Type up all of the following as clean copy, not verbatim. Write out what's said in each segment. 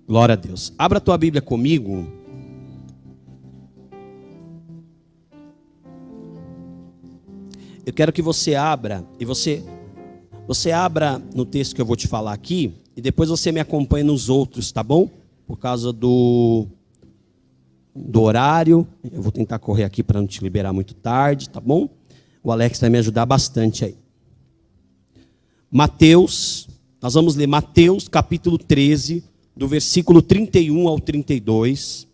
Glória a Deus. Abra a tua Bíblia comigo. Eu quero que você abra, e você abra no texto que eu vou te falar aqui, e depois você me acompanha nos outros, tá bom? Por causa do horário, eu vou tentar correr aqui para não te liberar muito tarde, tá bom? O Alex vai me ajudar bastante aí. Mateus, nós vamos ler Mateus capítulo 13, do versículo 31 ao 32.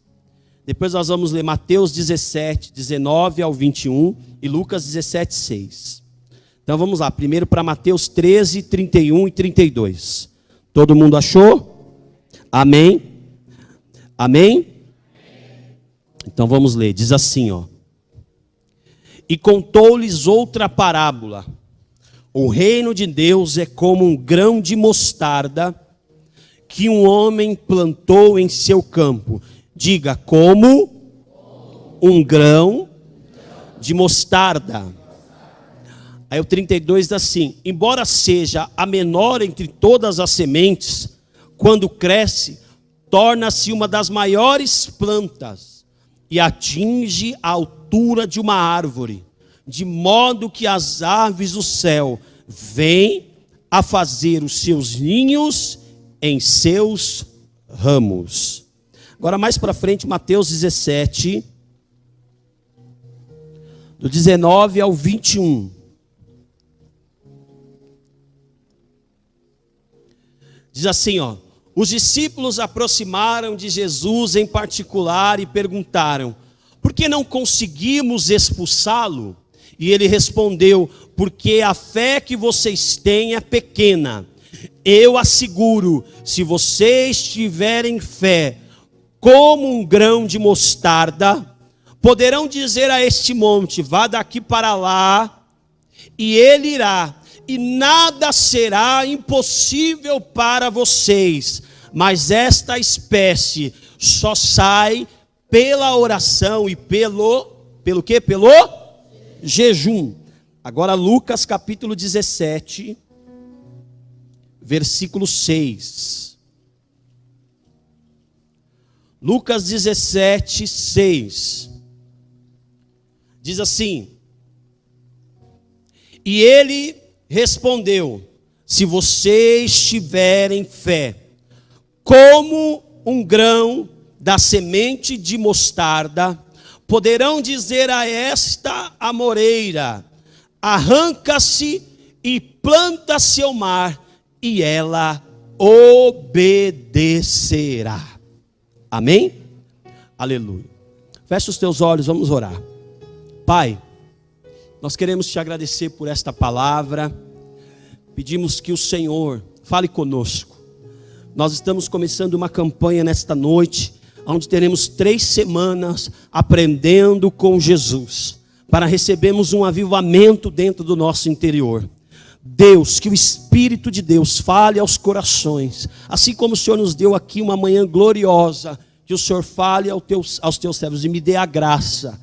Depois nós vamos ler Mateus 17, 19 ao 21 e Lucas 17, 6. Então vamos lá, primeiro para Mateus 13, 31 e 32. Todo mundo achou? Amém? Amém? Então vamos ler, diz assim, ó. E contou-lhes outra parábola. O reino de Deus é como um grão de mostarda que um homem plantou em seu campo. Diga, como um grão de mostarda. Aí o 32 diz assim: embora seja a menor entre todas as sementes, quando cresce, torna-se uma das maiores plantas e atinge a altura de uma árvore, de modo que as aves do céu vêm a fazer os seus ninhos em seus ramos. Agora mais para frente, Mateus 17, do 19 ao 21. Diz assim, ó. Os discípulos aproximaram de Jesus em particular e perguntaram: por que não conseguimos expulsá-lo? E ele respondeu: porque a fé que vocês têm é pequena. Eu asseguro, se vocês tiverem fé como um grão de mostarda, poderão dizer a este monte: vá daqui para lá, e ele irá, e nada será impossível para vocês. Mas esta espécie só sai pela oração e pelo quê? Pelo jejum. Agora Lucas capítulo 17, versículo 6. Lucas 17, 6. Diz assim: e ele respondeu: se vocês tiverem fé, como um grão da semente de mostarda, poderão dizer a esta amoreira: arranca-se e planta-se ao mar, e ela obedecerá. Amém? Aleluia. Fecha os teus olhos, vamos orar. Pai, nós queremos te agradecer por esta palavra. Pedimos que o Senhor fale conosco. Nós estamos começando uma campanha nesta noite, onde teremos 3 semanas aprendendo com Jesus, para recebermos um avivamento dentro do nosso interior. Deus, que o Espírito de Deus fale aos corações, assim como o Senhor nos deu aqui uma manhã gloriosa, que o Senhor fale aos teus servos e me dê a graça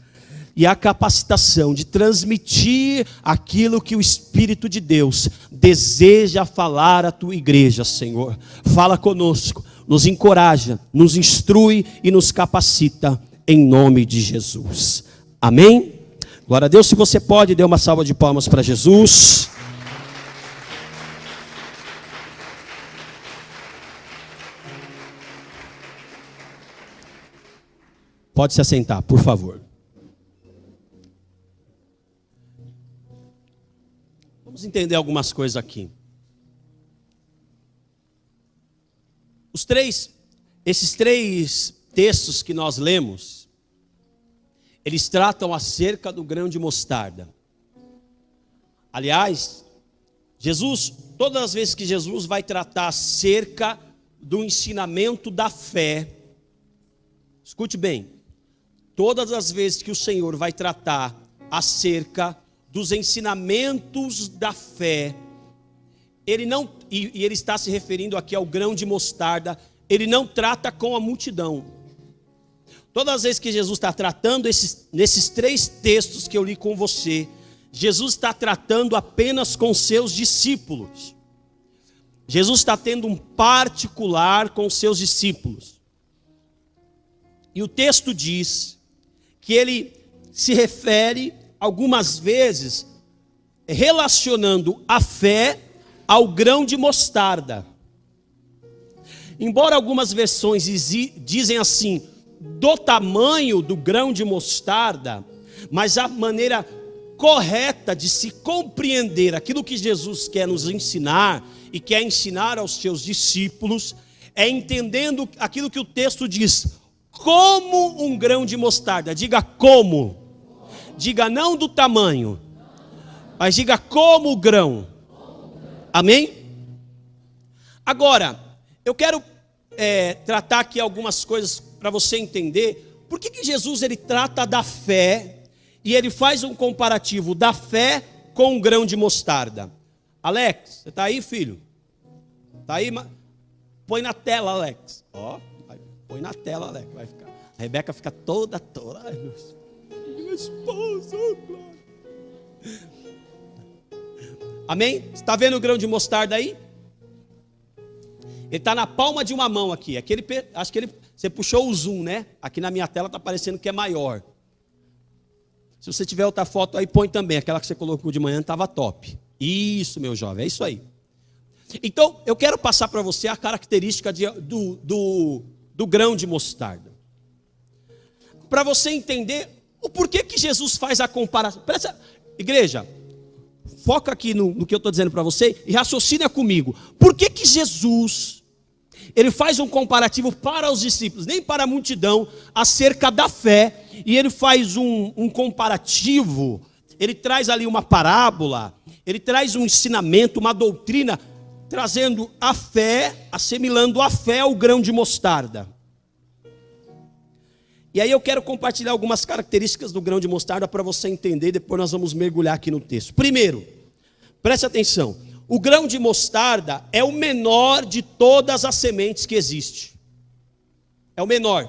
e a capacitação de transmitir aquilo que o Espírito de Deus deseja falar à tua igreja, Senhor. Fala conosco, nos encoraja, nos instrui e nos capacita, em nome de Jesus. Amém? Glória a Deus. Se você pode, dê uma salva de palmas para Jesus. Pode se assentar, por favor. Vamos entender algumas coisas aqui. Esses três textos que nós lemos, eles tratam acerca do grão de mostarda. Aliás, todas as vezes que Jesus vai tratar acerca do ensinamento da fé, escute bem, todas as vezes que o Senhor vai tratar acerca dos ensinamentos da fé, ele não, e ele está se referindo aqui ao grão de mostarda, ele não trata com a multidão. Todas as vezes que Jesus está tratando nesses 3 textos que eu li com você, Jesus está tratando apenas com seus discípulos. Jesus está tendo um particular com os seus discípulos. E o texto diz que ele se refere algumas vezes relacionando a fé ao grão de mostarda. Embora algumas versões dizem assim, do tamanho do grão de mostarda, mas a maneira correta de se compreender aquilo que Jesus quer nos ensinar e quer ensinar aos seus discípulos, é entendendo aquilo que o texto diz, como um grão de mostarda. Diga como. Diga não do tamanho, mas diga como o grão. Amém? Agora, eu quero tratar aqui algumas coisas para você entender. Por que Jesus ele trata da fé e ele faz um comparativo da fé com um grão de mostarda? Alex, você está aí, filho? Está aí? Põe na tela, Alex. Ó, põe na tela, Alex. Vai ficar. A Rebeca fica toda. Ai, meu esposo. Amém? Você está vendo o grão de mostarda aí? Ele está na palma de uma mão aqui. Acho que você puxou o zoom, né? Aqui na minha tela está parecendo que é maior. Se você tiver outra foto aí, põe também. Aquela que você colocou de manhã estava top. Isso, meu jovem, é isso aí. Então, eu quero passar para você a característica do grão de mostarda. Para você entender o porquê que Jesus faz a comparação. Igreja, foca aqui no que eu estou dizendo para você e raciocina comigo. Por que Jesus, ele faz um comparativo para os discípulos, nem para a multidão, acerca da fé, e ele faz um comparativo, ele traz ali uma parábola, ele traz um ensinamento, uma doutrina, trazendo a fé, assimilando a fé ao grão de mostarda. E aí eu quero compartilhar algumas características do grão de mostarda para você entender, depois nós vamos mergulhar aqui no texto. Primeiro, preste atenção, o grão de mostarda é o menor de todas as sementes que existe. É o menor.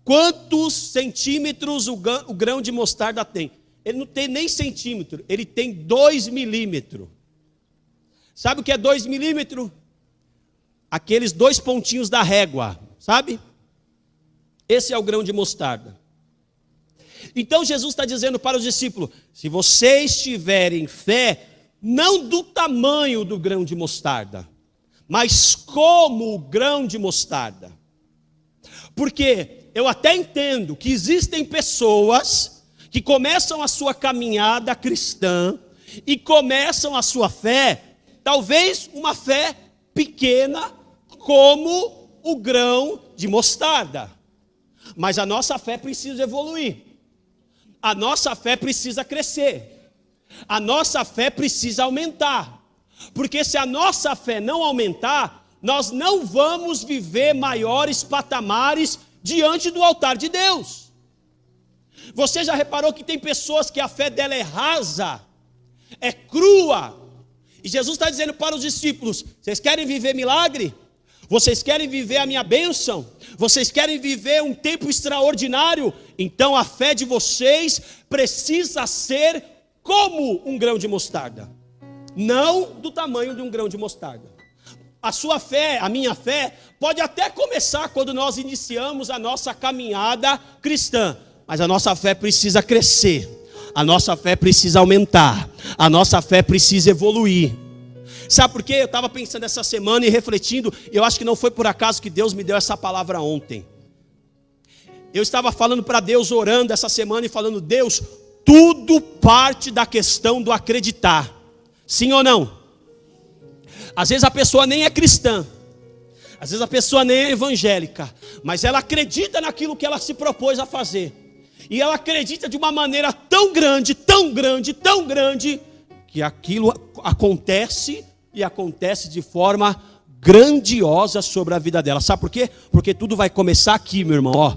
Quantos centímetros o grão de mostarda tem? Ele não tem nem centímetro, ele tem 2 milímetros. Sabe o que é 2 milímetros? Aqueles 2 pontinhos da régua, sabe? Esse é o grão de mostarda. Então Jesus está dizendo para os discípulos, se vocês tiverem fé, não do tamanho do grão de mostarda, mas como o grão de mostarda. Porque eu até entendo que existem pessoas que começam a sua caminhada cristã e começam a sua fé, talvez uma fé pequena como o grão de mostarda. Mas a nossa fé precisa evoluir. A nossa fé precisa crescer. A nossa fé precisa aumentar. Porque se a nossa fé não aumentar, nós não vamos viver maiores patamares diante do altar de Deus. Você já reparou que tem pessoas que a fé dela é rasa, é crua. E Jesus está dizendo para os discípulos, vocês querem viver milagre? Vocês querem viver a minha bênção? Vocês querem viver um tempo extraordinário? Então a fé de vocês precisa ser como um grão de mostarda. Não do tamanho de um grão de mostarda. A sua fé, a minha fé, pode até começar quando nós iniciamos a nossa caminhada cristã. Mas a nossa fé precisa crescer. A nossa fé precisa aumentar. A nossa fé precisa evoluir. Sabe por quê? Eu estava pensando essa semana e refletindo, eu acho que não foi por acaso que Deus me deu essa palavra ontem. Eu estava falando para Deus, orando essa semana e falando, Deus, tudo parte da questão do acreditar. Sim ou não? Às vezes a pessoa nem é cristã, às vezes a pessoa nem é evangélica, mas ela acredita naquilo que ela se propôs a fazer. E ela acredita de uma maneira tão grande, tão grande, tão grande, que aquilo acontece e acontece de forma grandiosa sobre a vida dela. Sabe por quê? Porque tudo vai começar aqui, meu irmão, ó,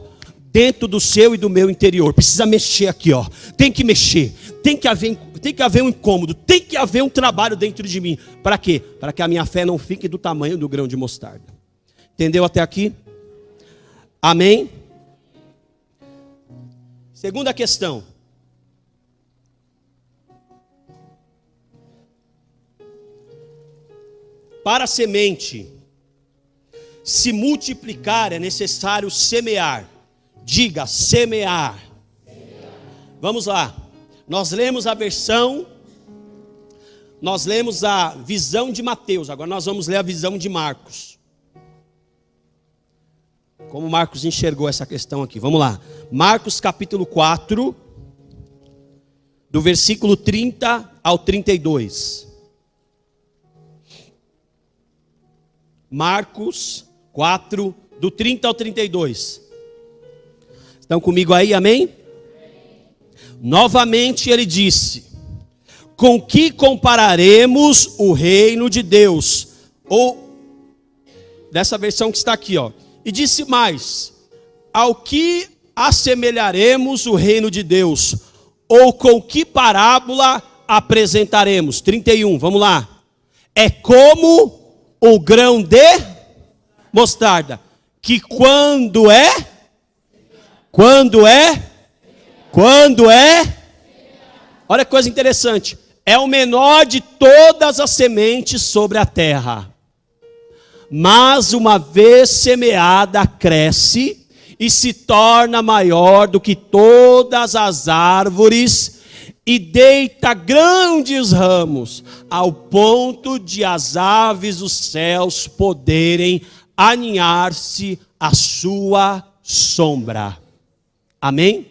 dentro do seu e do meu interior. Precisa mexer aqui, ó. Tem que mexer. Tem que haver um incômodo. Tem que haver um trabalho dentro de mim. Para quê? Para que a minha fé não fique do tamanho do grão de mostarda. Entendeu até aqui? Amém? Segunda questão. para a semente se multiplicar, é necessário semear. Diga, semear. Vamos lá. Nós lemos a visão de Mateus. Agora nós vamos ler a visão de Marcos. Como Marcos enxergou essa questão aqui. Vamos lá. Marcos capítulo 4, do versículo 30 ao 32. Marcos 4, do 30 ao 32. Estão comigo aí, amém? Novamente ele disse: com que compararemos o reino de Deus? Ou, dessa versão que está aqui, ó. E disse mais: ao que assemelharemos o reino de Deus? Ou com que parábola apresentaremos? 31, vamos lá. É como o grão de mostarda, que quando é, olha que coisa interessante, é o menor de todas as sementes sobre a terra, mas uma vez semeada cresce e se torna maior do que todas as árvores e deita grandes ramos, ao ponto de as aves dos céus poderem aninhar-se à sua sombra. Amém?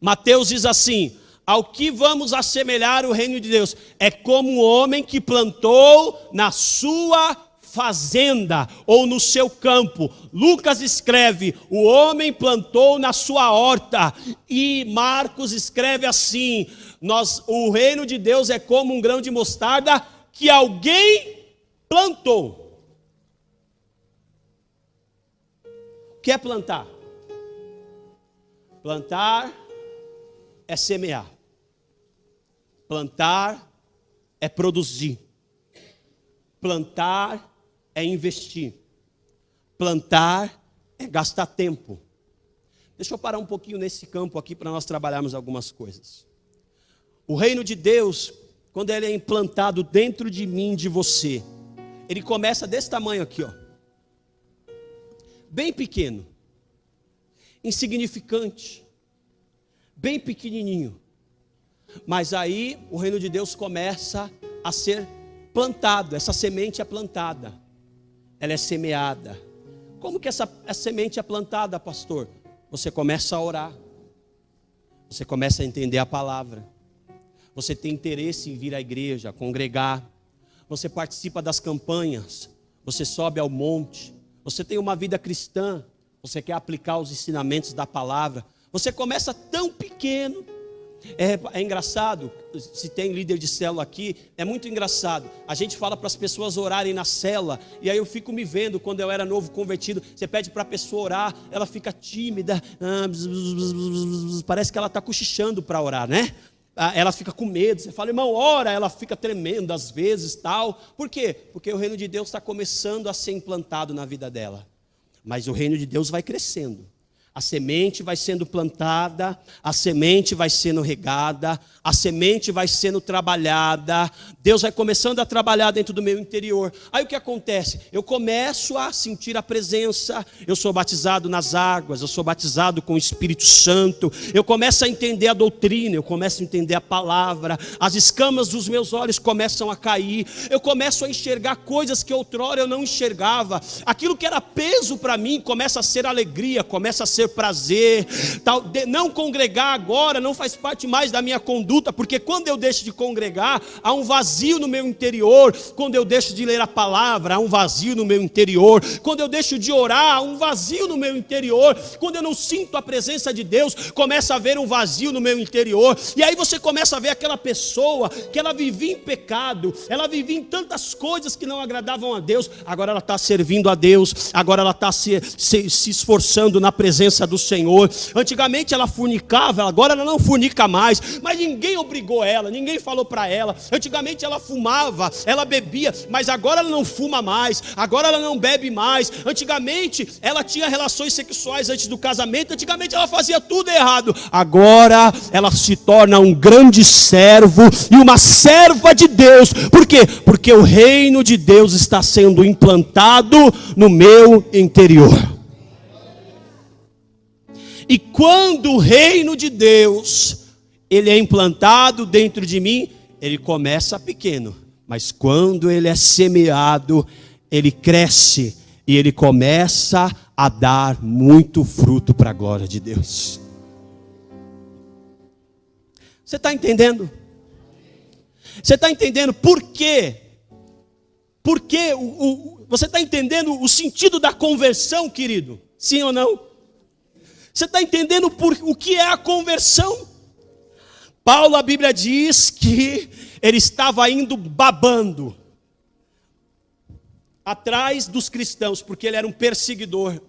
Mateus diz assim: ao que vamos assemelhar o reino de Deus? É como um homem que plantou na sua fazenda ou no seu campo. Lucas escreve: o homem plantou na sua horta. E Marcos escreve assim: o reino de Deus é como um grão de mostarda que alguém plantou. O que é plantar? Plantar é semear. Plantar é produzir. Plantar é investir. Plantar é gastar tempo. Deixa eu parar um pouquinho nesse campo aqui para nós trabalharmos algumas coisas. O reino de Deus, quando ele é implantado dentro de mim, de você, ele começa desse tamanho aqui, ó. Bem pequeno, insignificante, bem pequenininho. Mas aí o reino de Deus começa a ser plantado. Essa semente é plantada, ela é semeada. Como que essa semente é plantada, pastor? Você começa a orar, você começa a entender a palavra, você tem interesse em vir à igreja, congregar, você participa das campanhas, você sobe ao monte, você tem uma vida cristã, você quer aplicar os ensinamentos da palavra. Você começa tão pequeno. É engraçado, se tem líder de célula aqui, é muito engraçado. A gente fala para as pessoas orarem na célula, e aí eu fico me vendo, quando eu era novo convertido, você pede para a pessoa orar, ela fica tímida, parece que ela está cochichando para orar, né? Ela fica com medo, você fala, irmão, ora, ela fica tremendo às vezes, tal. Por quê? Porque o reino de Deus está começando a ser implantado na vida dela. Mas o reino de Deus vai crescendo. A semente vai sendo plantada, a semente vai sendo regada, a semente vai sendo trabalhada. Deus vai começando a trabalhar dentro do meu interior. Aí o que acontece? Eu começo a sentir a presença. Eu sou batizado nas águas, eu sou batizado com o Espírito Santo. Eu começo a entender a doutrina, eu começo a entender a palavra. As escamas dos meus olhos começam a cair. Eu começo a enxergar coisas que outrora eu não enxergava. Aquilo que era peso para mim começa a ser alegria, começa a ser prazer. Não congregar agora não faz parte mais da minha conduta, porque quando eu deixo de congregar, há um vazio no meu interior. Quando eu deixo de ler a palavra, há um vazio no meu interior. Quando eu deixo de orar, há um vazio no meu interior. Quando eu não sinto a presença de Deus, começa a haver um vazio no meu interior. E aí você começa a ver aquela pessoa que ela vivia em pecado, ela vivia em tantas coisas que não agradavam a Deus. Agora ela está servindo a Deus, agora ela está se esforçando na presença presença do Senhor. Antigamente ela fornicava, agora ela não fornica mais, mas ninguém obrigou ela, ninguém falou para ela. Antigamente ela fumava, ela bebia, mas agora ela não fuma mais, agora ela não bebe mais. Antigamente ela tinha relações sexuais antes do casamento, antigamente ela fazia tudo errado. Agora ela se torna um grande servo e uma serva de Deus. Por quê? Porque o reino de Deus está sendo implantado no meu interior. E quando o reino de Deus ele é implantado dentro de mim, ele começa pequeno, mas quando ele é semeado, ele cresce e ele começa a dar muito fruto para a glória de Deus. Você está entendendo? Você está entendendo por quê? Porque você está entendendo o sentido da conversão, querido? Sim ou não? Você está entendendo o que é a conversão? Paulo, a Bíblia diz que ele estava indo babando atrás dos cristãos, porque ele era um perseguidor.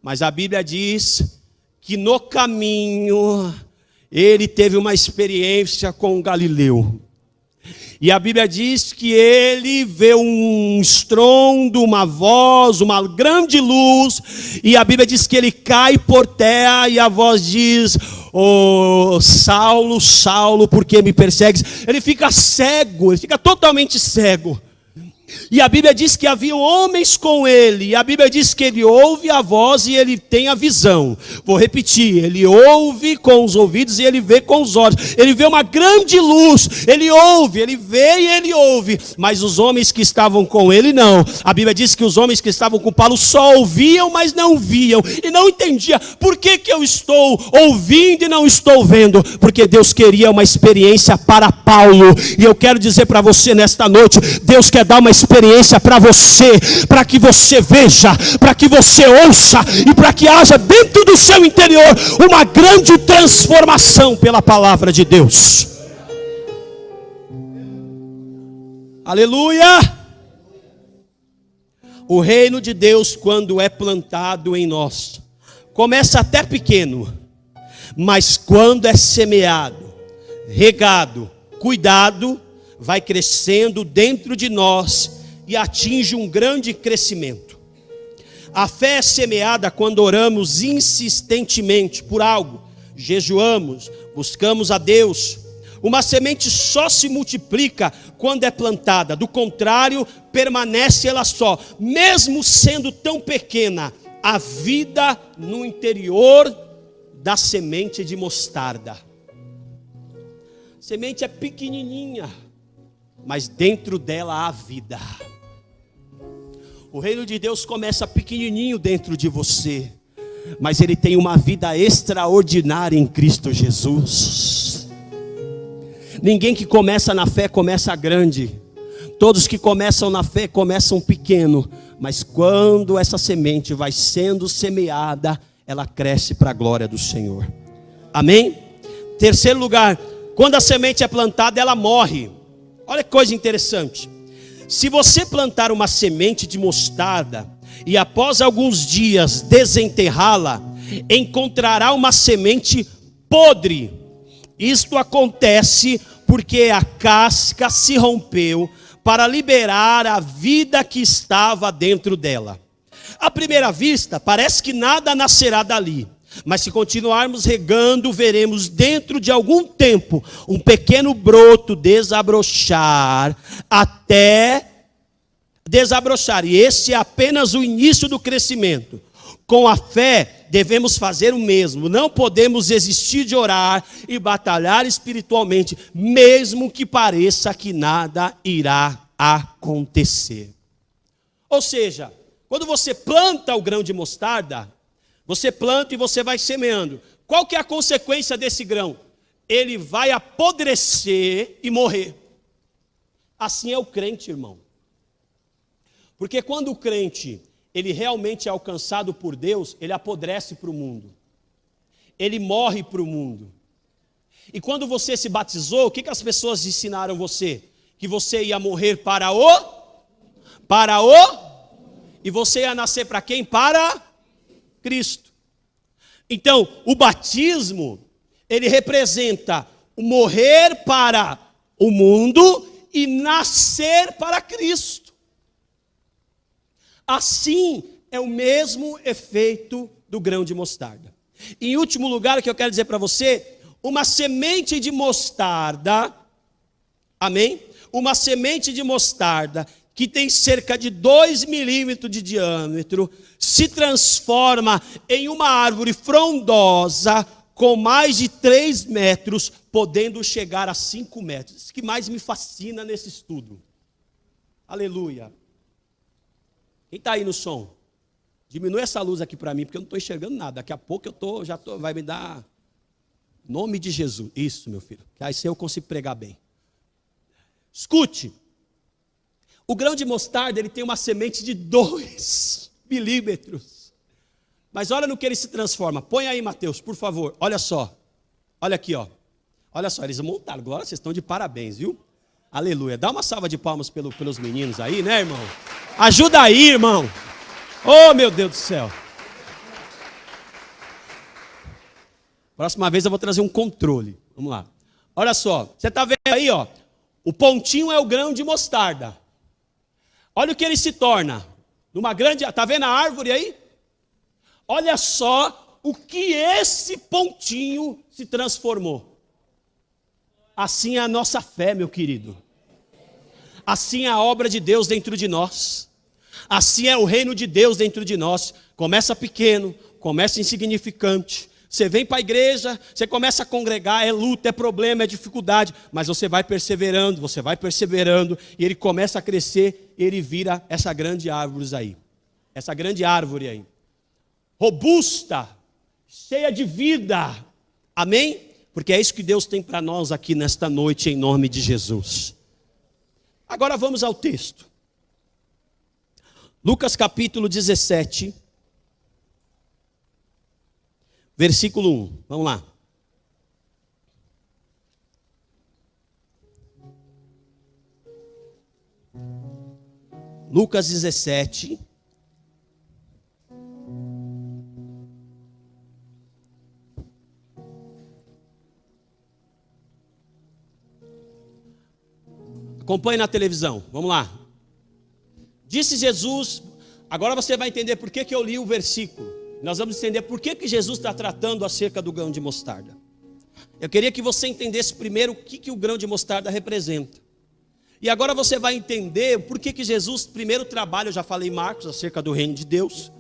Mas a Bíblia diz que no caminho ele teve uma experiência com Galileu. E a Bíblia diz que ele vê um estrondo, uma voz, uma grande luz. E a Bíblia diz que ele cai por terra e a voz diz: "Oh, Saulo, Saulo, por que me persegues?" Ele fica cego, ele fica totalmente cego. E a Bíblia diz que havia homens com ele. E a Bíblia diz que ele ouve a voz e ele tem a visão. Vou repetir, ele ouve com os ouvidos e ele vê com os olhos. Ele vê uma grande luz, ele ouve, ele vê e ele ouve. Mas os homens que estavam com ele não. A Bíblia diz que os homens que estavam com Paulo só ouviam, mas não viam. E não entendiam, por que eu estou ouvindo e não estou vendo? Porque Deus queria uma experiência para Paulo. E eu quero dizer para você nesta noite, Deus quer dar uma experiência para você, para que você veja, para que você ouça e para que haja dentro do seu interior uma grande transformação pela palavra de Deus. Aleluia! O reino de Deus, quando é plantado em nós, começa até pequeno, mas quando é semeado, regado, cuidado, vai crescendo dentro de nós e atinge um grande crescimento. A fé é semeada quando oramos insistentemente por algo, jejuamos, buscamos a Deus. Uma semente só se multiplica quando é plantada, do contrário, permanece ela só, mesmo sendo tão pequena. A vida no interior da semente de mostarda. A semente é pequenininha, mas dentro dela há vida. O reino de Deus começa pequenininho dentro de você, mas ele tem uma vida extraordinária em Cristo Jesus. Ninguém que começa na fé começa grande. Todos que começam na fé começam pequeno, mas quando essa semente vai sendo semeada, ela cresce para a glória do Senhor. Amém? Terceiro lugar, quando a semente é plantada, ela morre. Olha que coisa interessante. Se você plantar uma semente de mostarda e após alguns dias desenterrá-la, encontrará uma semente podre. Isto acontece porque a casca se rompeu para liberar a vida que estava dentro dela. À primeira vista, parece que nada nascerá dali. Mas se continuarmos regando, veremos dentro de algum tempo um pequeno broto desabrochar até desabrochar. E esse é apenas o início do crescimento. Com a fé, devemos fazer o mesmo. Não podemos desistir de orar e batalhar espiritualmente, mesmo que pareça que nada irá acontecer. Ou seja, quando você planta o grão de mostarda, você planta e você vai semeando. Qual que é a consequência desse grão? Ele vai apodrecer e morrer. Assim é o crente, irmão. Porque quando o crente, ele realmente é alcançado por Deus, ele apodrece para o mundo. Ele morre para o mundo. E quando você se batizou, o que as pessoas ensinaram você? Que você ia morrer para o... E você ia nascer para quem? Para Cristo. Então, o batismo, ele representa o morrer para o mundo e nascer para Cristo. Assim é o mesmo efeito do grão de mostarda. Em último lugar, o que eu quero dizer para você, uma semente de mostarda, amém? Uma semente de mostarda que tem cerca de 2 milímetros de diâmetro, se transforma em uma árvore frondosa com mais de 3 metros, podendo chegar a 5 metros. Isso que mais me fascina nesse estudo. Aleluia. Quem está aí no som? Diminui essa luz aqui para mim, porque eu não estou enxergando nada. Daqui a pouco vai me dar nome de Jesus. Isso, meu filho. Que aí eu consigo pregar bem. Escute. O grão de mostarda, ele tem uma semente de 2 milímetros. Mas olha no que ele se transforma. Põe aí, Mateus, por favor. Olha só. Olha aqui, ó. Olha só, eles montaram. Glória, vocês estão de parabéns, viu? Aleluia. Dá uma salva de palmas pelos meninos aí, né, irmão? Ajuda aí, irmão. Oh, meu Deus do céu. Próxima vez eu vou trazer um controle. Vamos lá. Olha só. Você está vendo aí, ó. O pontinho é o grão de mostarda. Olha o que ele se torna. Numa grande... Está vendo a árvore aí? Olha só o que esse pontinho se transformou. Assim é a nossa fé, meu querido. Assim é a obra de Deus dentro de nós. Assim é o reino de Deus dentro de nós. Começa pequeno, começa insignificante. Você vem para a igreja, você começa a congregar, é luta, é problema, é dificuldade, mas você vai perseverando, e ele começa a crescer, ele vira essa grande árvore aí. Robusta, cheia de vida, amém? Porque é isso que Deus tem para nós aqui nesta noite, em nome de Jesus. Agora vamos ao texto. Lucas capítulo 17, versículo 1, vamos lá. Lucas 17. Acompanhe na televisão, vamos lá. Disse Jesus, agora você vai entender por que eu li o versículo. Nós vamos entender por que Jesus está tratando acerca do grão de mostarda. Eu queria que você entendesse primeiro o que o grão de mostarda representa. E agora você vai entender por que Jesus primeiro trabalha, eu já falei em Marcos acerca do reino de Deus.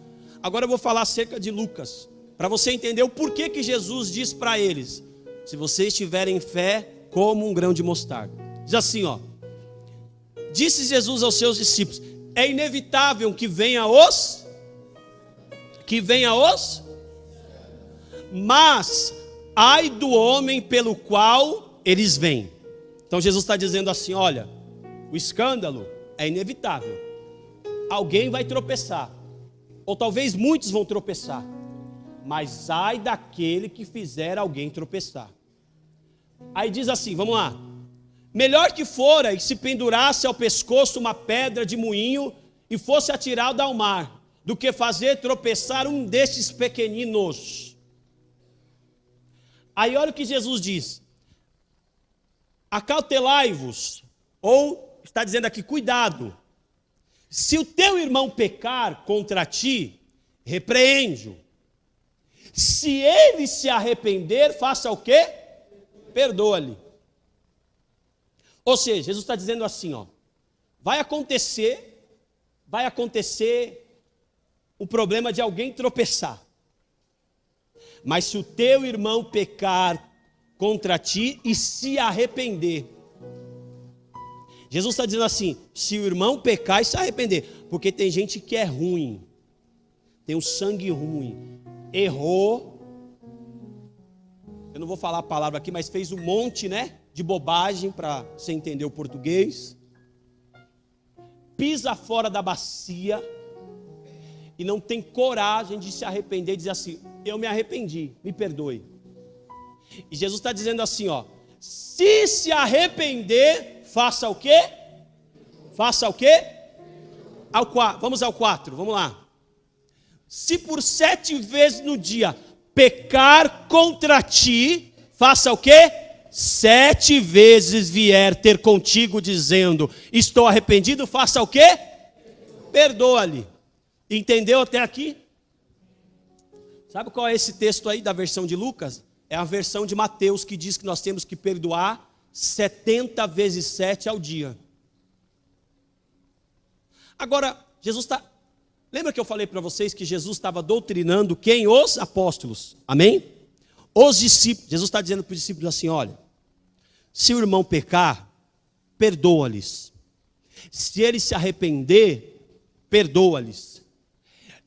Agora eu vou falar acerca de Lucas, para você entender o porquê que Jesus diz para eles: se vocês tiverem fé como um grão de mostarda. Diz assim, ó. Disse Jesus aos seus discípulos: é inevitável que venha mas ai do homem pelo qual eles vêm. Então Jesus está dizendo assim: olha, o escândalo é inevitável, alguém vai tropeçar, ou talvez muitos vão tropeçar, mas ai daquele que fizer alguém tropeçar. Aí diz assim, vamos lá: melhor que fora e se pendurasse ao pescoço uma pedra de moinho e fosse atirado ao mar, do que fazer tropeçar um destes pequeninos. Aí olha o que Jesus diz: acautelai-vos, ou está dizendo aqui, cuidado. Se o teu irmão pecar contra ti, repreende-o. Se ele se arrepender, faça o quê? Perdoa-lhe. Ou seja, Jesus está dizendo assim, ó, vai acontecer o problema de alguém tropeçar. Mas se o teu irmão pecar contra ti e se arrepender, Jesus está dizendo assim, se o irmão pecar e se arrepender, porque tem gente que é ruim, tem um sangue ruim, errou, eu não vou falar a palavra aqui, mas fez um monte, de bobagem, para você entender o português, pisa fora da bacia e não tem coragem de se arrepender e dizer assim: eu me arrependi, me perdoe. E Jesus está dizendo assim, ó, se arrepender, faça o quê? Faça o quê? Vamos ao 4, vamos lá. Se por 7 vezes no dia pecar contra ti, faça o quê? 7 vezes vier ter contigo dizendo, estou arrependido, faça o quê? Perdoa-lhe. Entendeu até aqui? Sabe qual é esse texto aí da versão de Lucas? É a versão de Mateus que diz que nós temos que perdoar 70 vezes 7 ao dia. Agora, Jesus está... Lembra que eu falei para vocês que Jesus estava doutrinando quem? Os apóstolos. Amém? Os discípulos. Jesus está dizendo para os discípulos assim, olha, se o irmão pecar, perdoa-lhes. Se ele se arrepender, perdoa-lhes.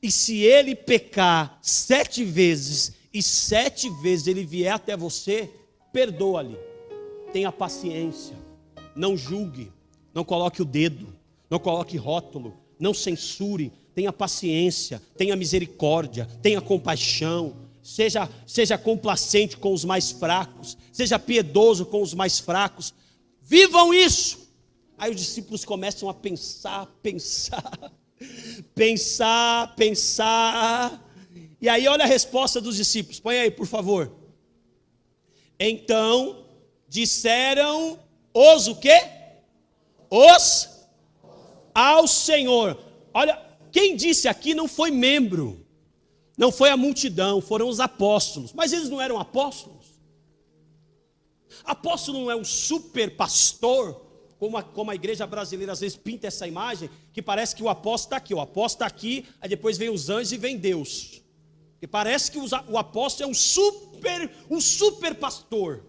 E se ele pecar 7 vezes, e 7 vezes ele vier até você, perdoa-lhe. Tenha paciência, não julgue, não coloque o dedo, não coloque rótulo, não censure, tenha paciência, tenha misericórdia, tenha compaixão, seja complacente com os mais fracos, seja piedoso com os mais fracos, vivam isso. Aí os discípulos começam a pensar, e aí olha a resposta dos discípulos, põe aí por favor. Então disseram os o quê? Os ao Senhor. Olha, quem disse aqui não foi membro, não foi a multidão, foram os apóstolos. Mas eles não eram apóstolos? Apóstolo não é um super pastor, como a igreja brasileira às vezes pinta essa imagem, que parece que o apóstolo está aqui, o apóstolo está aqui, aí depois vem os anjos e vem Deus. E parece que o apóstolo é um super pastor.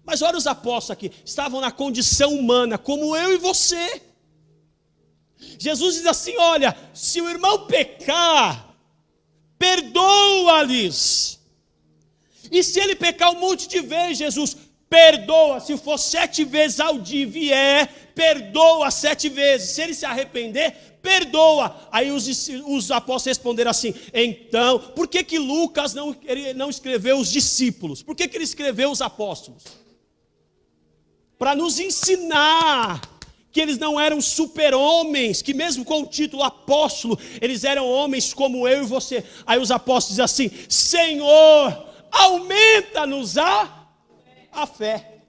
Mas olha os apóstolos aqui, estavam na condição humana, como eu e você. Jesus diz assim, olha, se o irmão pecar, perdoa-lhes. E se ele pecar um monte de vezes, Jesus, perdoa. Se for 7 vezes ao dia vier, perdoa 7 vezes. Se ele se arrepender, perdoa. Aí os apóstolos responderam assim, então, por que Lucas não escreveu os discípulos? Por que ele escreveu os apóstolos? Para nos ensinar que eles não eram super-homens, que mesmo com o título apóstolo, eles eram homens como eu e você. Aí os apóstolos dizem assim, Senhor, aumenta-nos a fé.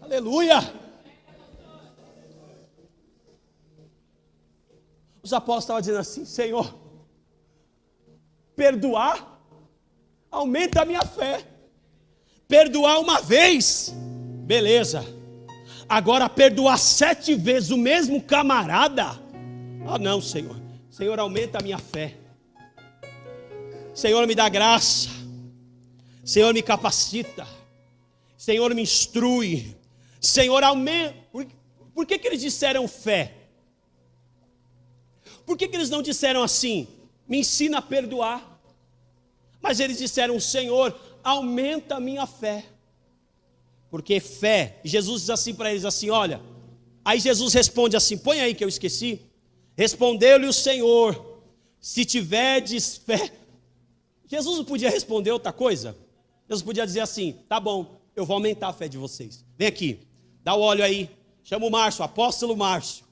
Aleluia. Os apóstolos estavam dizendo assim, Senhor, perdoar, aumenta a minha fé. Perdoar uma vez, beleza. Agora perdoar 7 vezes o mesmo camarada, ah não, Senhor. Senhor, aumenta a minha fé. Senhor, me dá graça. Senhor, me capacita. Senhor, me instrui. Senhor, aumenta. Por que eles disseram fé? Por que eles não disseram assim, me ensina a perdoar? Mas eles disseram, Senhor, aumenta a minha fé. Porque fé, Jesus diz assim para eles assim, olha, aí Jesus responde assim, põe aí que eu esqueci. Respondeu-lhe o Senhor, se tiverdes fé. Jesus não podia responder outra coisa? Jesus podia dizer assim, tá bom, eu vou aumentar a fé de vocês. Vem aqui, dá o óleo aí, chama o Márcio, o apóstolo Márcio.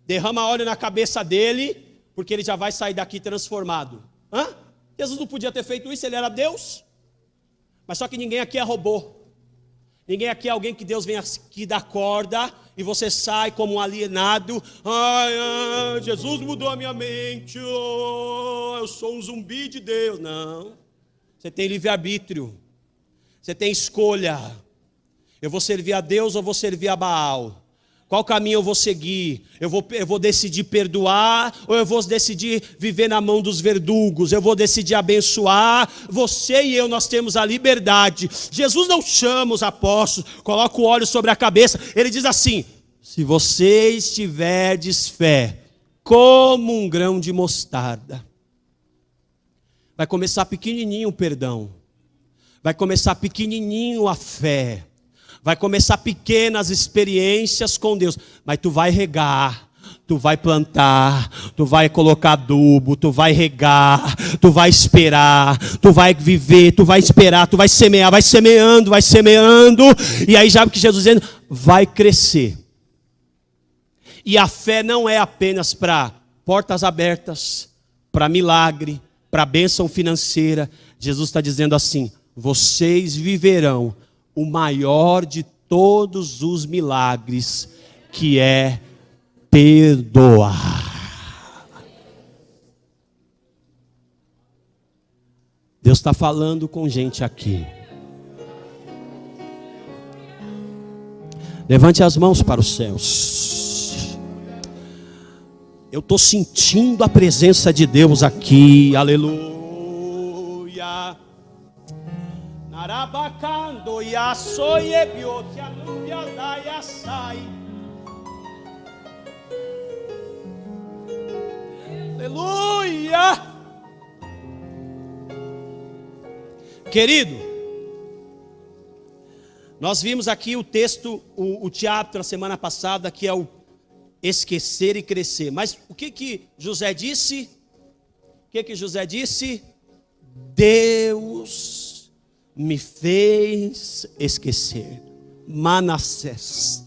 Derrama óleo na cabeça dele, porque ele já vai sair daqui transformado. Hã? Jesus não podia ter feito isso, ele era Deus. Mas só que ninguém aqui é robô. Ninguém aqui é alguém que Deus vem aqui dar corda e você sai como um alienado. Jesus mudou a minha mente. Eu sou um zumbi de Deus. Não. Você tem livre-arbítrio. Você tem escolha. Eu vou servir a Deus ou vou servir a Baal? Qual caminho eu vou seguir? Eu vou decidir perdoar ou eu vou decidir viver na mão dos verdugos? Eu vou decidir abençoar? Você e eu, nós temos a liberdade. Jesus não chama os apóstolos, coloca o óleo sobre a cabeça. Ele diz assim, se vocês tiverdes fé, como um grão de mostarda. Vai começar pequenininho o perdão. Vai começar pequenininho a fé. Vai começar pequenas experiências com Deus, mas tu vai regar, tu vai plantar, tu vai colocar adubo, tu vai regar, tu vai esperar, tu vai viver, tu vai esperar, tu vai semear, vai semeando, e aí já que Jesus dizendo, vai crescer. E a fé não é apenas para portas abertas, para milagre, para bênção financeira. Jesus está dizendo assim: vocês viverão o maior de todos os milagres, que é perdoar. Deus está falando com gente aqui. Levante as mãos para os céus. Eu estou sentindo a presença de Deus aqui. Aleluia. Narabacando yasoyebioti aluvia da yasai. Aleluia. Querido, nós vimos aqui o texto, o teatro na semana passada, que é o esquecer e crescer. Mas o que José disse? O que José disse? Deus me fez esquecer. Manassés.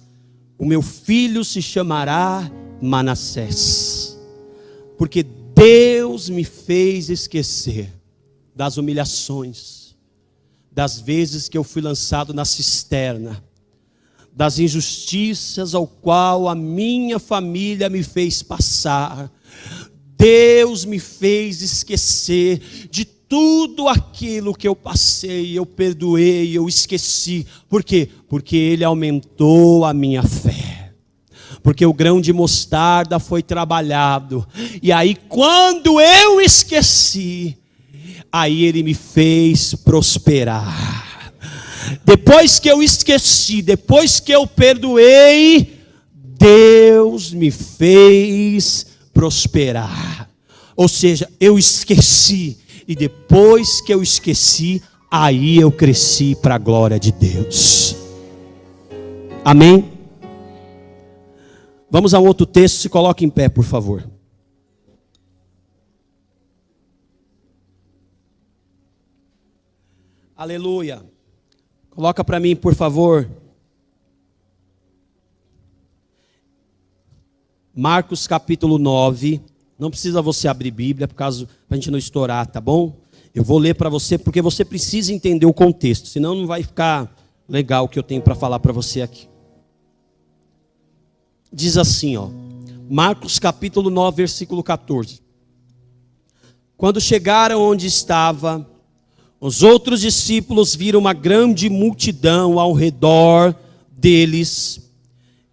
O meu filho se chamará Manassés. Porque Deus me fez esquecer das humilhações, das vezes que eu fui lançado na cisterna, das injustiças ao qual a minha família me fez passar. Deus me fez esquecer de tudo aquilo que eu passei, eu perdoei, eu esqueci. Por quê? Porque Ele aumentou a minha fé. Porque o grão de mostarda foi trabalhado. E aí quando eu esqueci, aí Ele me fez prosperar. Depois que eu esqueci, depois que eu perdoei, Deus me fez prosperar. Ou seja, eu esqueci, e depois que eu esqueci, aí eu cresci para a glória de Deus. Amém? Vamos a um outro texto, se coloque em pé, por favor. Aleluia. Coloca para mim, por favor. Marcos capítulo 9. Não precisa você abrir Bíblia, para a gente não estourar, tá bom? Eu vou ler para você, porque você precisa entender o contexto. Senão não vai ficar legal o que eu tenho para falar para você aqui. Diz assim, ó. Marcos capítulo 9, versículo 14. Quando chegaram onde estava, os outros discípulos viram uma grande multidão ao redor deles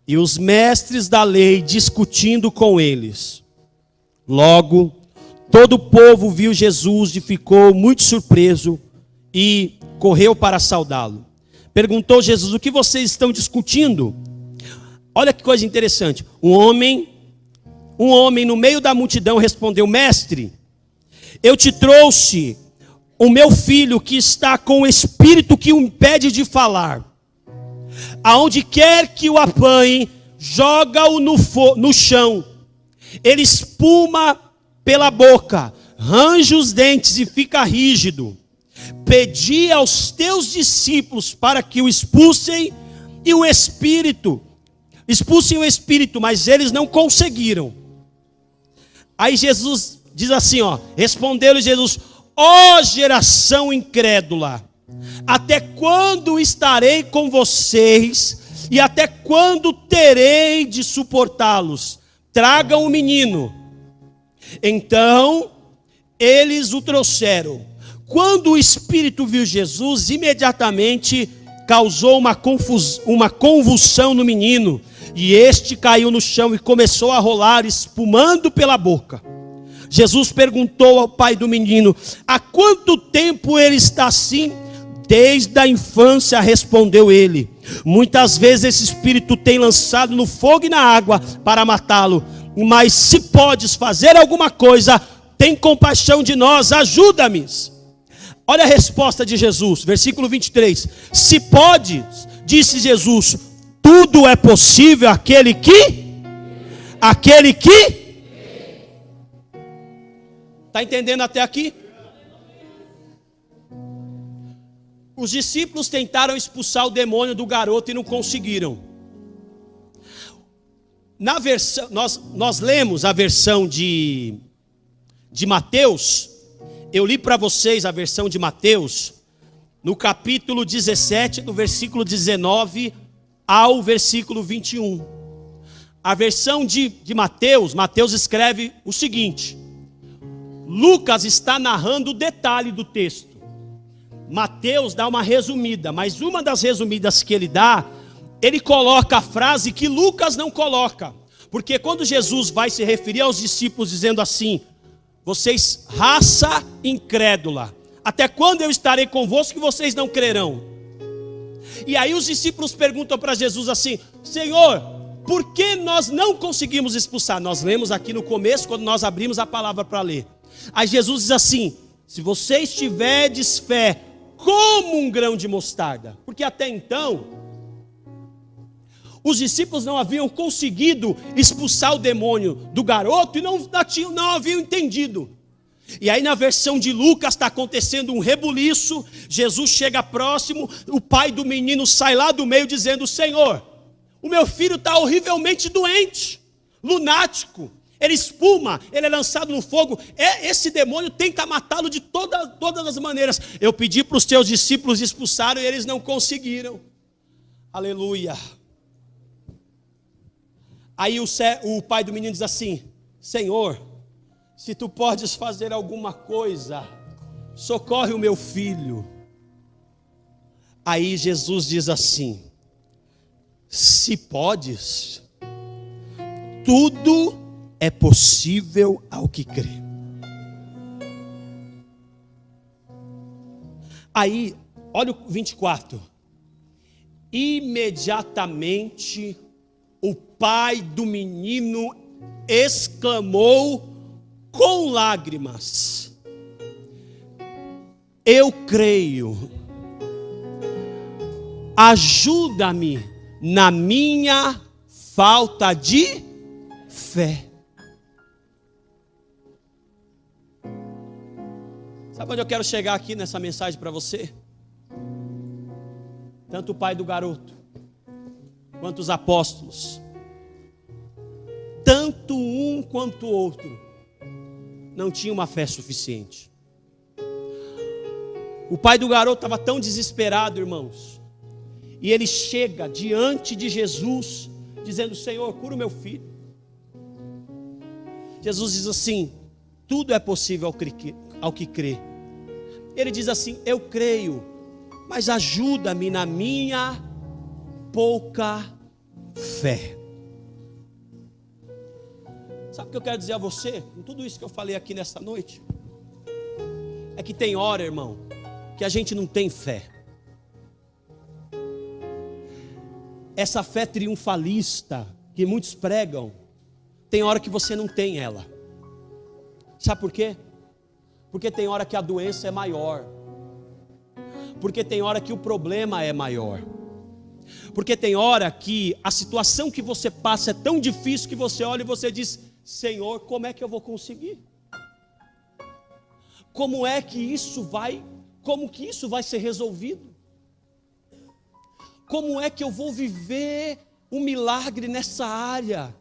e os mestres da lei discutindo com eles. Logo, todo o povo viu Jesus e ficou muito surpreso e correu para saudá-lo. Perguntou Jesus: o que vocês estão discutindo? Olha que coisa interessante. Um homem no meio da multidão respondeu: mestre, eu te trouxe o meu filho que está com o espírito que o impede de falar. Aonde quer que o apanhe, joga-o no chão. Ele espuma pela boca, range os dentes e fica rígido. Pedi aos teus discípulos para que o expulsem o espírito, mas eles não conseguiram. Aí Jesus diz assim, ó, respondeu-lhe Jesus: ó geração incrédula, até quando estarei com vocês e até quando terei de suportá-los? Tragam o menino. Então eles o trouxeram. Quando o espírito viu Jesus, imediatamente causou uma convulsão no menino, e este caiu no chão e começou a rolar, espumando pela boca. Jesus perguntou ao pai do menino: há quanto tempo ele está assim? Desde a infância, respondeu ele. Muitas vezes esse espírito tem lançado no fogo e na água para matá-lo. Mas se podes fazer alguma coisa, tem compaixão de nós, ajuda-me. Olha a resposta de Jesus, versículo 23. Se podes, disse Jesus, tudo é possível àquele que está entendendo até aqui? Os discípulos tentaram expulsar o demônio do garoto e não conseguiram. Na versão, nós lemos a versão de de Mateus, eu li para vocês a versão de Mateus, no capítulo 17, do versículo 19 ao versículo 21. A versão de Mateus, Mateus escreve o seguinte: Lucas está narrando o detalhe do texto. Mateus dá uma resumida, mas uma das resumidas que ele dá, ele coloca a frase que Lucas não coloca. Porque quando Jesus vai se referir aos discípulos dizendo assim: vocês, raça incrédula, até quando eu estarei convosco que vocês não crerão? E aí os discípulos perguntam para Jesus assim: Senhor, por que nós não conseguimos expulsar? Nós lemos aqui no começo, quando nós abrimos a palavra para ler. Aí Jesus diz assim: se vocês tiverdes fé como um grão de mostarda. Porque até então os discípulos não haviam conseguido expulsar o demônio do garoto e não haviam entendido. E aí na versão de Lucas está acontecendo um rebuliço. Jesus chega próximo, o pai do menino sai lá do meio dizendo: Senhor, o meu filho está horrivelmente doente, lunático, ele espuma, ele é lançado no fogo, esse demônio tenta matá-lo de todas as maneiras. Eu pedi para os teus discípulos expulsarem e eles não conseguiram. Aleluia. Aí o pai do menino diz assim: Senhor, se tu podes fazer alguma coisa, socorre o meu filho. Aí Jesus diz assim: se podes, tudo é possível ao que crê. Aí, olha o 24. Imediatamente o pai do menino exclamou com lágrimas: eu creio, ajuda-me na minha falta de fé. Sabe onde eu quero chegar aqui nessa mensagem para você? Tanto o pai do garoto, quanto os apóstolos, tanto um quanto o outro, não tinha uma fé suficiente. O pai do garoto estava tão desesperado, irmãos, e ele chega diante de Jesus, dizendo: Senhor, cura o meu filho. Jesus diz assim: tudo é possível ao que crê. Ele diz assim: eu creio, mas ajuda-me na minha pouca fé. Sabe o que eu quero dizer a você, com tudo isso que eu falei aqui nessa noite? É que tem hora, irmão, que a gente não tem fé. Essa fé triunfalista que muitos pregam, tem hora que você não tem ela. Sabe por quê? Porque tem hora que a doença é maior. Porque tem hora que o problema é maior. Porque tem hora que a situação que você passa é tão difícil que você olha e você diz: Senhor, como é que eu vou conseguir? Como que isso vai ser resolvido? Como é que eu vou viver um milagre nessa área?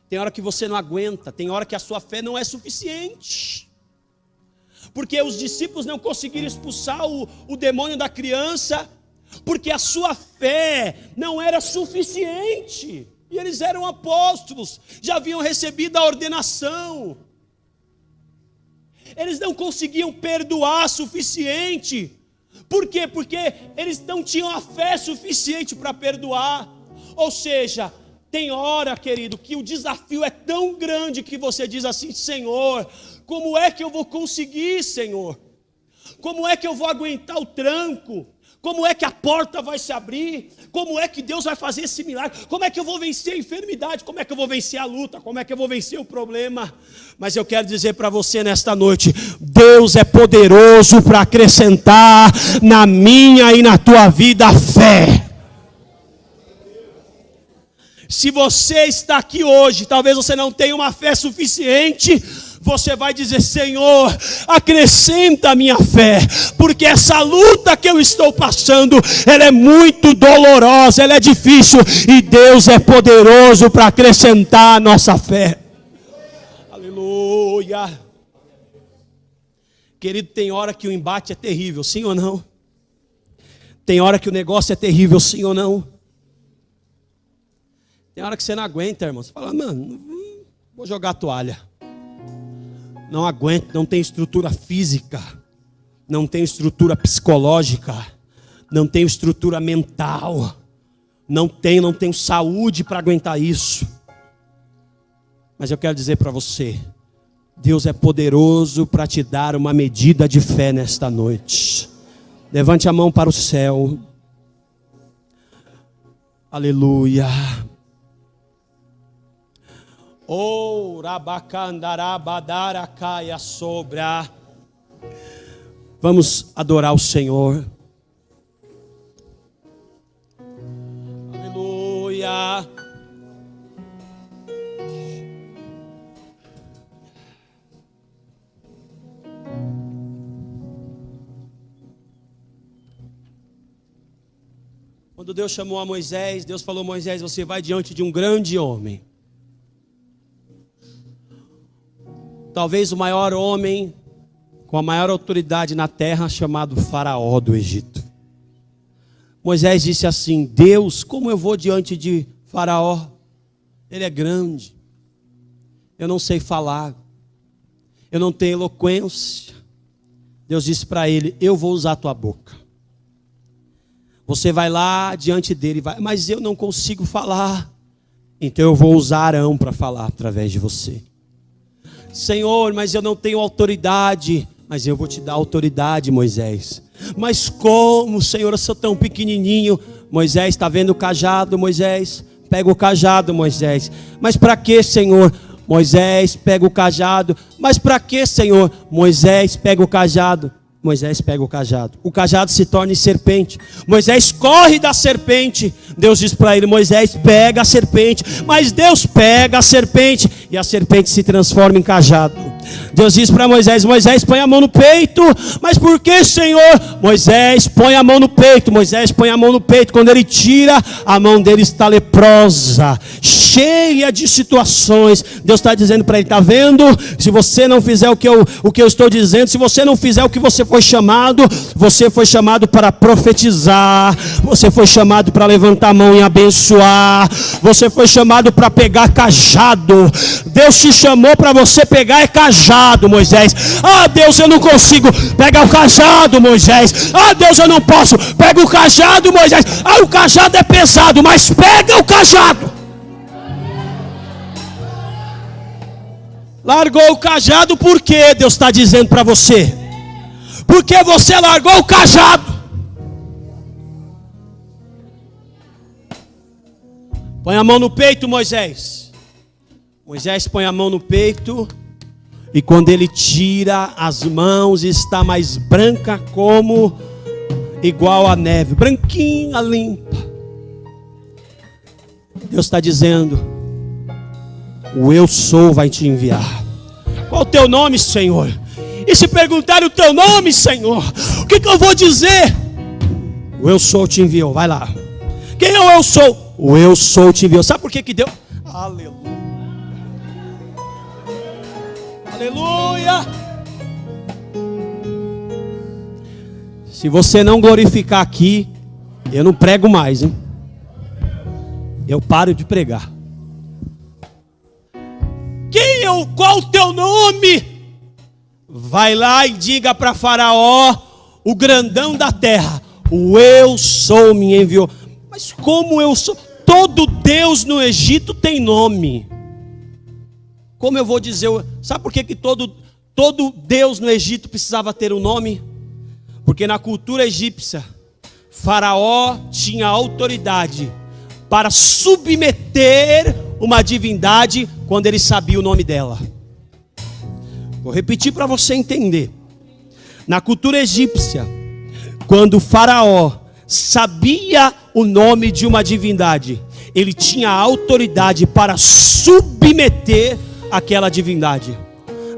Tem hora que você não aguenta, tem hora que a sua fé não é suficiente. Porque os discípulos não conseguiram expulsar o demônio da criança, porque a sua fé não era suficiente. E eles eram apóstolos, já haviam recebido a ordenação. Eles não conseguiam perdoar suficiente. Por quê? Porque eles não tinham a fé suficiente para perdoar. Ou seja, tem hora, querido, que o desafio é tão grande que você diz assim: Senhor, como é que eu vou conseguir, Senhor? Como é que eu vou aguentar o tranco? Como é que a porta vai se abrir? Como é que Deus vai fazer esse milagre? Como é que eu vou vencer a enfermidade? Como é que eu vou vencer a luta? Como é que eu vou vencer o problema? Mas eu quero dizer para você nesta noite: Deus é poderoso para acrescentar na minha e na tua vida fé. Se você está aqui hoje, talvez você não tenha uma fé suficiente, você vai dizer: Senhor, acrescenta a minha fé, porque essa luta que eu estou passando, ela é muito dolorosa, ela é difícil, e Deus é poderoso para acrescentar a nossa fé. Aleluia. Querido, tem hora que o embate é terrível, sim ou não? Tem hora que o negócio é terrível, sim ou não? Tem hora que você não aguenta, irmão. Você fala, mano, vou jogar a toalha. Não aguento, não tem estrutura física, não tem estrutura psicológica, não tem estrutura mental, não tenho saúde para aguentar isso. Mas eu quero dizer para você, Deus é poderoso para te dar uma medida de fé nesta noite. Levante a mão para o céu. Aleluia. Oh, rabacandarabadaracaia sobra. Vamos adorar o Senhor. Aleluia. Quando Deus chamou a Moisés, Deus falou: Moisés, você vai diante de um grande homem. Talvez o maior homem com a maior autoridade na terra, chamado Faraó do Egito. Moisés disse assim: Deus, como eu vou diante de Faraó? Ele é grande, eu não sei falar, eu não tenho eloquência. Deus disse para ele: eu vou usar a tua boca. Você vai lá diante dele, mas eu não consigo falar. Então eu vou usar Arão para falar através de você. Senhor, mas eu não tenho autoridade. Mas eu vou te dar autoridade, Moisés. Mas como, Senhor, eu sou tão pequenininho. Moisés, está vendo o cajado, Moisés? Pega o cajado, Moisés. Mas para que, Senhor? Moisés, pega o cajado. Mas para que, Senhor? Moisés, pega o cajado. Moisés pega o cajado se torna em serpente. Moisés corre da serpente. Deus diz para ele: Moisés, pega a serpente. Mas Deus pega a serpente e a serpente se transforma em cajado. Deus diz para Moisés: Moisés, põe a mão no peito. Mas por que, Senhor? Moisés, põe a mão no peito. Moisés põe a mão no peito. Quando ele tira, a mão dele está leprosa, cheia de situações. Deus está dizendo para ele: está vendo? Se você não fizer o que eu estou dizendo, se você não fizer o que você foi chamado para profetizar, você foi chamado para levantar a mão e abençoar, você foi chamado para pegar cajado. Deus te chamou para você pegar cajado, Moisés. Ah, Deus, eu não consigo. Pega o cajado, Moisés. Ah, Deus, eu não posso. Pega o cajado, Moisés. Ah, o cajado é pesado, mas pega o cajado. Largou o cajado, por que Deus está dizendo para você? Porque você largou o cajado. Põe a mão no peito, Moisés. Moisés põe a mão no peito. E quando ele tira, as mãos está mais branca como igual a neve. Branquinha, limpa. Deus está dizendo: o eu sou vai te enviar. Qual o teu nome, Senhor? E se perguntar o teu nome, Senhor, o que eu vou dizer? O eu sou te enviou, vai lá. Quem é o eu sou? O eu sou te enviou. Sabe por que deu? Aleluia. Aleluia. Se você não glorificar aqui, eu não prego mais, hein? Eu paro de pregar. Qual o teu nome? Vai lá e diga para Faraó, o grandão da terra: o eu sou me enviou. Mas como eu sou? Todo Deus no Egito tem nome. Como eu vou dizer? Sabe por que todo Deus no Egito precisava ter um nome? Porque na cultura egípcia, Faraó tinha autoridade para submeter uma divindade quando ele sabia o nome dela. Vou repetir para você entender. Na cultura egípcia, quando o Faraó sabia o nome de uma divindade, ele tinha autoridade para submeter aquela divindade.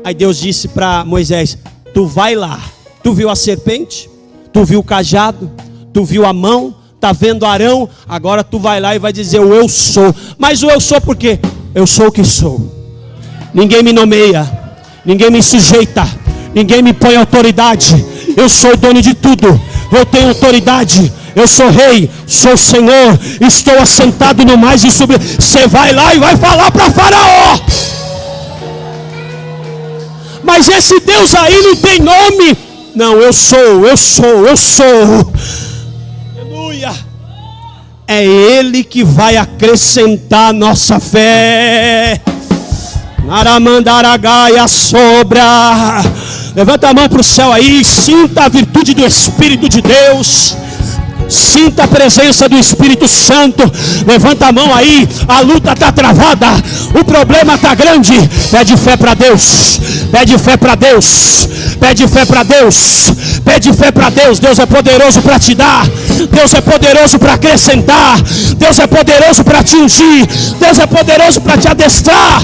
Aí Deus disse para Moisés: tu vai lá. Tu viu a serpente? Tu viu o cajado? Tu viu a mão? Tá vendo Arão? Agora tu vai lá e vai dizer o eu sou. Mas o eu sou por quê? Eu sou o que sou. Ninguém me nomeia, ninguém me sujeita. Ninguém me põe autoridade. Eu sou dono de tudo. Eu tenho autoridade. Eu sou rei, sou Senhor. Estou assentado no mais e sobre. Você vai lá e vai falar para Faraó. Mas esse Deus aí não tem nome. Não, eu sou. Aleluia. É Ele que vai acrescentar a nossa fé. Naramandaragaia sobra. Levanta a mão para o céu aí. Sinta a virtude do Espírito de Deus. Sinta a presença do Espírito Santo. Levanta a mão aí. A luta está travada. O problema está grande. Pede fé para Deus. Pede fé para Deus. Pede fé para Deus. Pede fé para Deus. Deus é poderoso para te dar. Deus é poderoso para acrescentar. Deus é poderoso para te ungir. Deus é poderoso para te adestrar.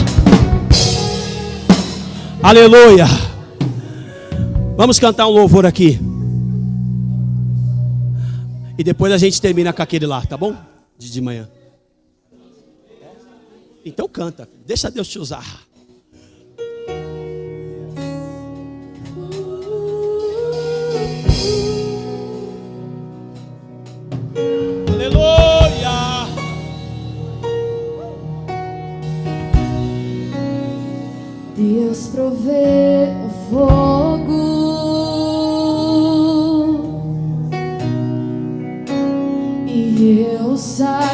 Aleluia. Vamos cantar um louvor aqui. E depois a gente termina com aquele lá, tá bom? De manhã. Então canta. Deixa Deus te usar. Aleluia. Deus provê o fogo e eu sacrifício.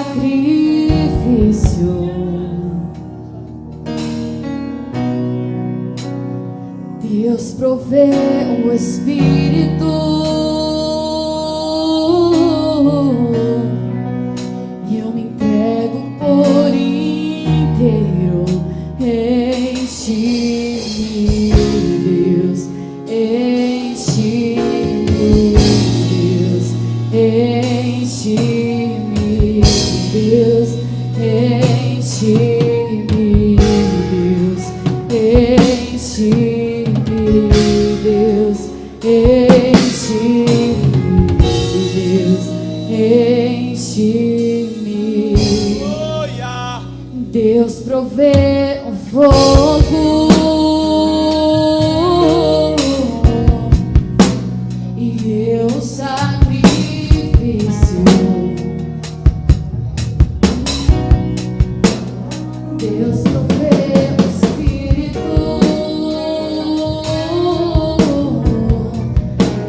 Deus provê o Espírito e eu me entrego por inteiro. Enche-me, Deus, enche-me, Deus, enche-me, Deus, enche-me, Deus, enche-me, Deus, enche-me, Deus, enche-me. Deus provê o fogo e eu sacrifício. Deus provê o Espírito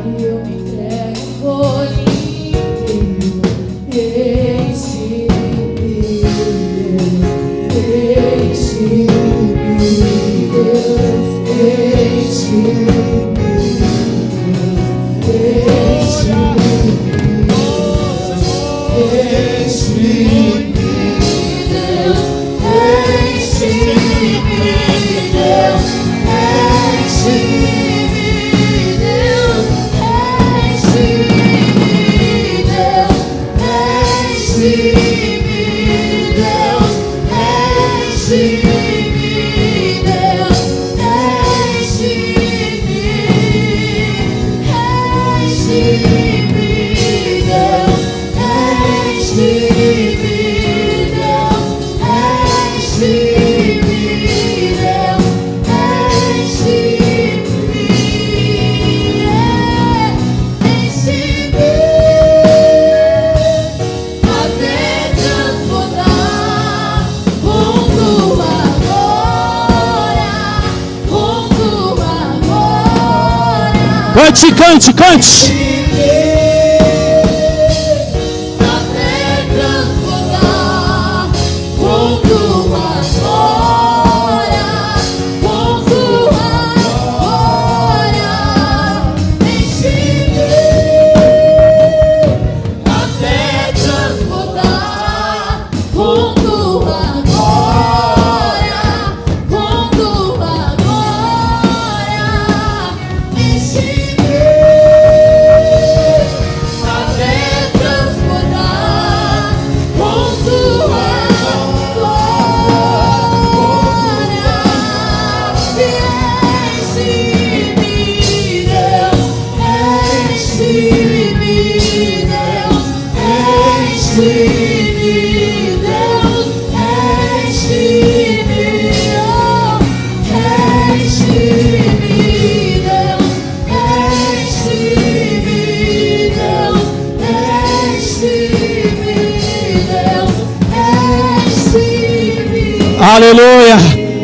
e eu me entrego por inteiro. Cante, cante. Até transbordar com tua glória, com tua glória. Enche-me até transbordar com tua glória, com tua glória. Enche-me até transbordar com tua glória. Enche-me, Deus, enche-me, Deus, enche-me, Deus, enche-me, oh, enche-me, Deus. Aleluia.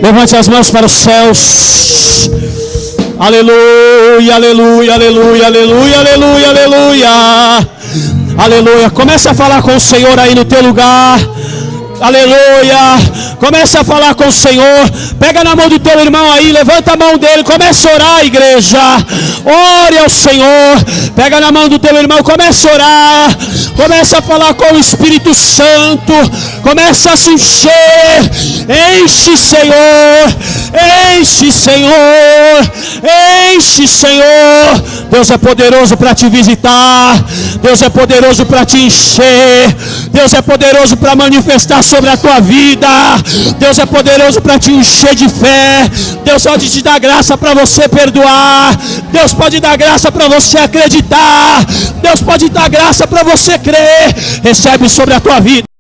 Levante as mãos para os céus. Aleluia, aleluia, aleluia, aleluia, aleluia, aleluia. Aleluia. Começa a falar com o Senhor aí no teu lugar. Aleluia. Começa a falar com o Senhor. Pega na mão do teu irmão aí, levanta a mão dele, começa a orar, igreja. Ore ao Senhor. Pega na mão do teu irmão, começa a orar. Começa a falar com o Espírito Santo. Começa a se encher. Enche, Senhor. Enche, Senhor. Enche, Senhor. Deus é poderoso para te visitar. Deus é poderoso para te encher. Deus é poderoso para manifestar sobre a tua vida. Deus é poderoso para te encher de fé. Deus pode te dar graça para você perdoar. Deus pode dar graça para você acreditar. Deus pode dar graça para você crer. Recebe sobre a tua vida.